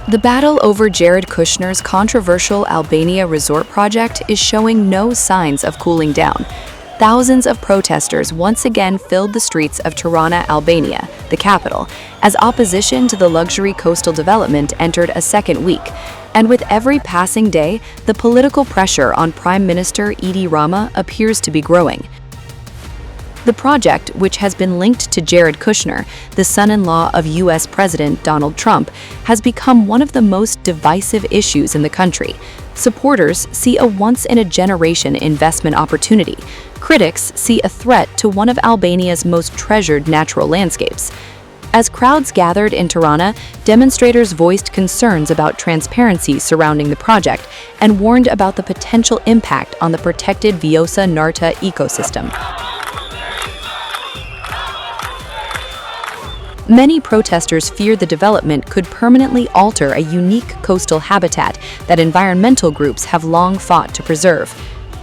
The battle over Jared Kushner's controversial Albania resort project is showing no signs of cooling down. Thousands of protesters once again filled the streets of Tirana, Albania, the capital, as opposition to the luxury coastal development entered a second week. And with every passing day, the political pressure on Prime Minister Edi Rama appears to be growing. The project, which has been linked to Jared Kushner, the son-in-law of U.S. President Donald Trump, has become one of the most divisive issues in the country. Supporters see a once-in-a-generation investment opportunity. Critics see a threat to one of Albania's most treasured natural landscapes. As crowds gathered in Tirana, demonstrators voiced concerns about transparency surrounding the project and warned about the potential impact on the protected Vjosa Narta ecosystem. Many protesters fear the development could permanently alter a unique coastal habitat that environmental groups have long fought to preserve.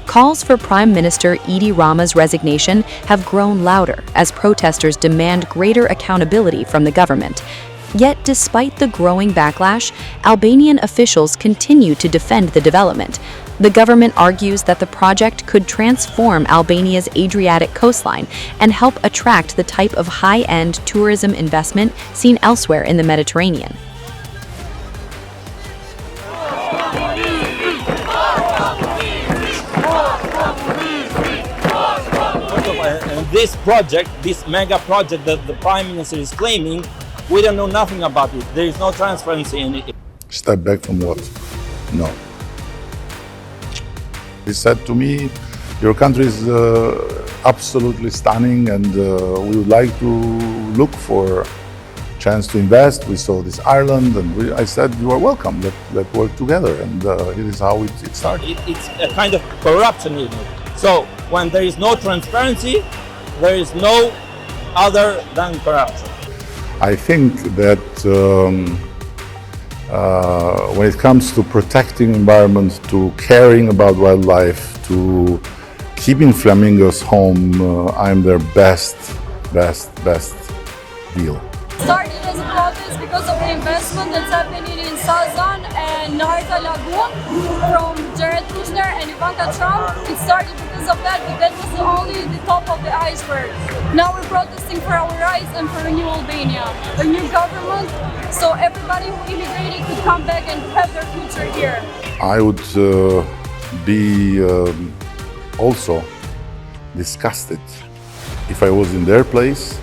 Calls for Prime Minister Edi Rama's resignation have grown louder as protesters demand greater accountability from the government. Yet, despite the growing backlash, Albanian officials continue to defend the development. The government argues that the project could transform Albania's Adriatic coastline and help attract the type of high-end tourism investment seen elsewhere in the Mediterranean. This project, this mega project that the Prime Minister is claiming, we don't know nothing about it. There is no transparency in it. Step back from what? No. He said to me, your country is absolutely stunning and we would like to look for a chance to invest. We saw this island and I said, you are welcome, let's work together. And it is how it started. It's a kind of corruption in it. So when there is no transparency, there is no other than corruption. I think that when it comes to protecting environment, to caring about wildlife, to keeping flamingos home, I'm their best deal. Started as a protest because of the investment that's happening in Sazan and Narta Lagoon from Jared Kushner and Ivanka-Trump. It started because of that, but that was only the top of the iceberg. Now we're protesting for our rights and for a new Albania, a new government, so everybody who immigrated could come back and have their future here. I would be also disgusted if I was in their place,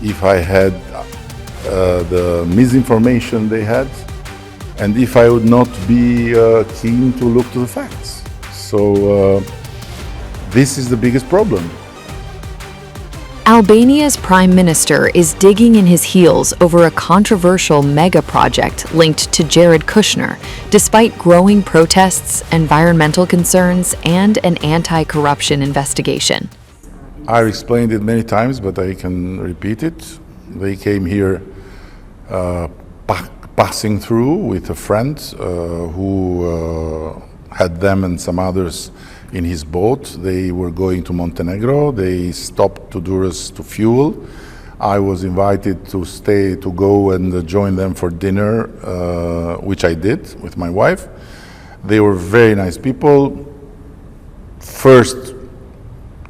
if I had the misinformation they had, and if I would not be keen to look to the facts. So this is the biggest problem. Albania's Prime Minister is digging in his heels over a controversial mega project linked to Jared Kushner, despite growing protests, environmental concerns, and an anti-corruption investigation. I've explained it many times, but I can repeat it. They came here passing through with a friend who had them and some others in his boat. They were going to Montenegro. They stopped to Durrës to fuel. I was invited to go and join them for dinner, which I did with my wife. They were very nice people. First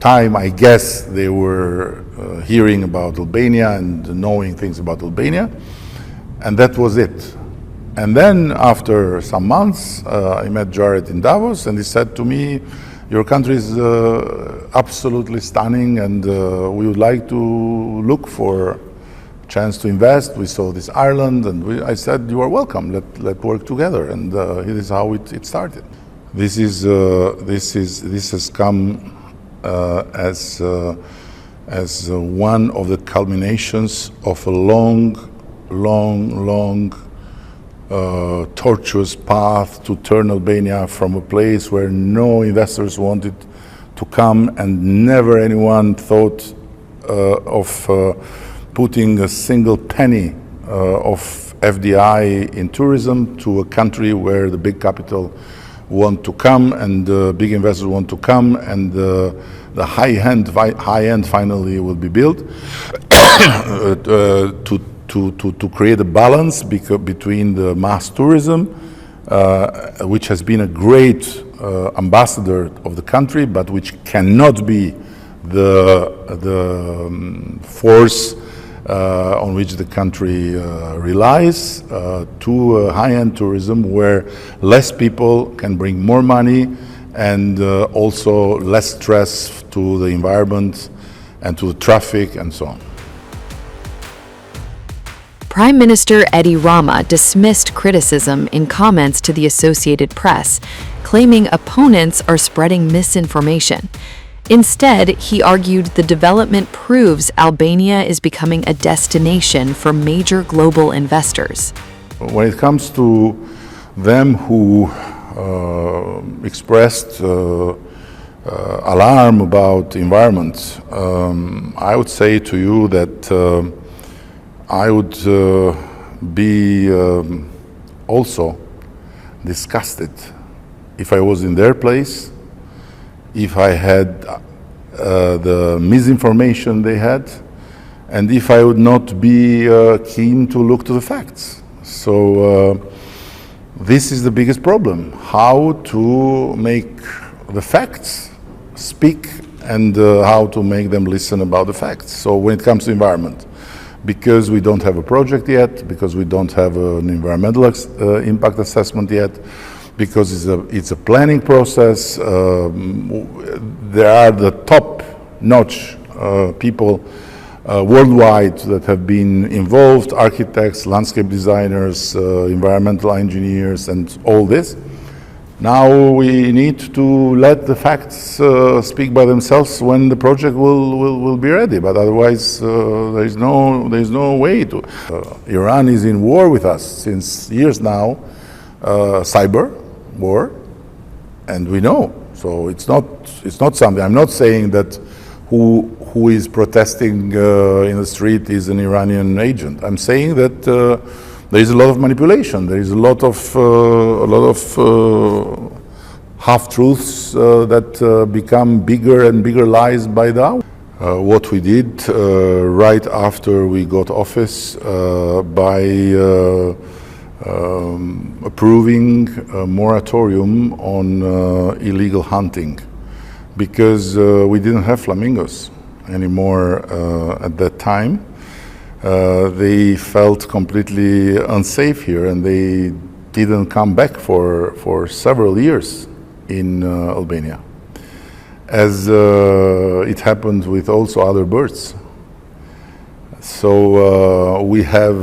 time, I guess, they were hearing about Albania and knowing things about Albania, and that was it. And then after some months, I met Jared in Davos, and he said to me, your country is absolutely stunning, and we would like to look for a chance to invest. We saw this island, and I said, you are welcome, let's work together, and it is how it started. This has come as one of the culminations of a long, tortuous path to turn Albania from a place where no investors wanted to come and never anyone thought of putting a single penny of FDI in tourism, to a country where the big capital want to come and big investors want to come, and the high end finally will be built to create a balance between the mass tourism, which has been a great ambassador of the country, but which cannot be the force on which the country relies, to high-end tourism where less people can bring more money and also less stress to the environment and to the traffic and so on. Prime Minister Edi Rama dismissed criticism in comments to the Associated Press, claiming opponents are spreading misinformation. Instead, he argued the development proves Albania is becoming a destination for major global investors. When it comes to them who expressed alarm about the environment, I would say to you that I would be also disgusted if I was in their place, if I had the misinformation they had, and if I would not be keen to look to the facts. So this is the biggest problem, how to make the facts speak and how to make them listen about the facts. So when it comes to environment, because we don't have a project yet, because we don't have an environmental impact assessment yet, because it's a planning process. There are the top-notch people worldwide that have been involved, architects, landscape designers, environmental engineers, and all this. Now we need to let the facts speak by themselves when the project will be ready. But otherwise, there is no way to. Iran is in war with us since years now, cyber war, and we know. So it's not something. I'm not saying that who is protesting in the street is an Iranian agent. I'm saying that there is a lot of manipulation. There is a lot of half-truths that become bigger and bigger lies by the hour. What we did right after we got office by approving a moratorium on illegal hunting, because we didn't have flamingos anymore at that time. They felt completely unsafe here, and they didn't come back for several years in Albania, as it happened with also other birds. So we have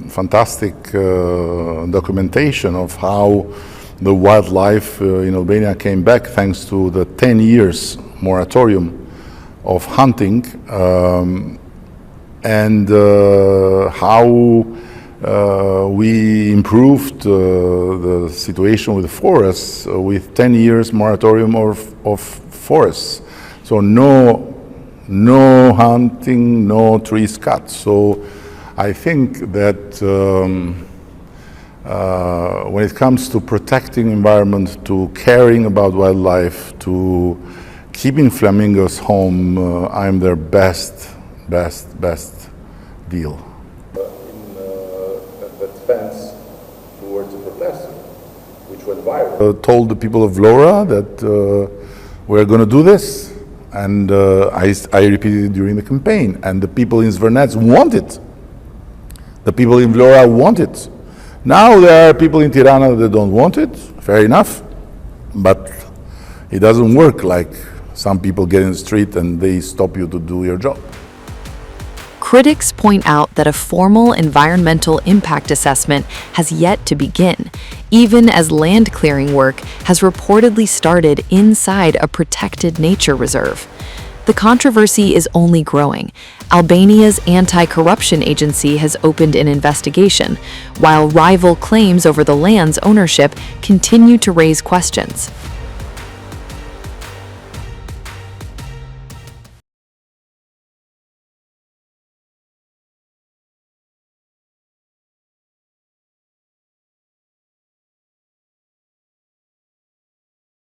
fantastic documentation of how the wildlife in Albania came back thanks to the 10 years moratorium of hunting, and how we improved the situation with the forests with 10 years moratorium of forests. So no hunting, no trees cut. So I think that when it comes to protecting environment, to caring about wildlife, to keeping flamingos home, I'm their best deal. That fence towards the protesters, which went viral, told the people of Vlora that we're going to do this, and I repeated it during the campaign, and the people in Zvernets want it. The people in Vlora want it. Now there are people in Tirana that don't want it, fair enough, but it doesn't work like some people get in the street and they stop you to do your job. Critics point out that a formal environmental impact assessment has yet to begin, even as land clearing work has reportedly started inside a protected nature reserve. The controversy is only growing. Albania's anti-corruption agency has opened an investigation, while rival claims over the land's ownership continue to raise questions.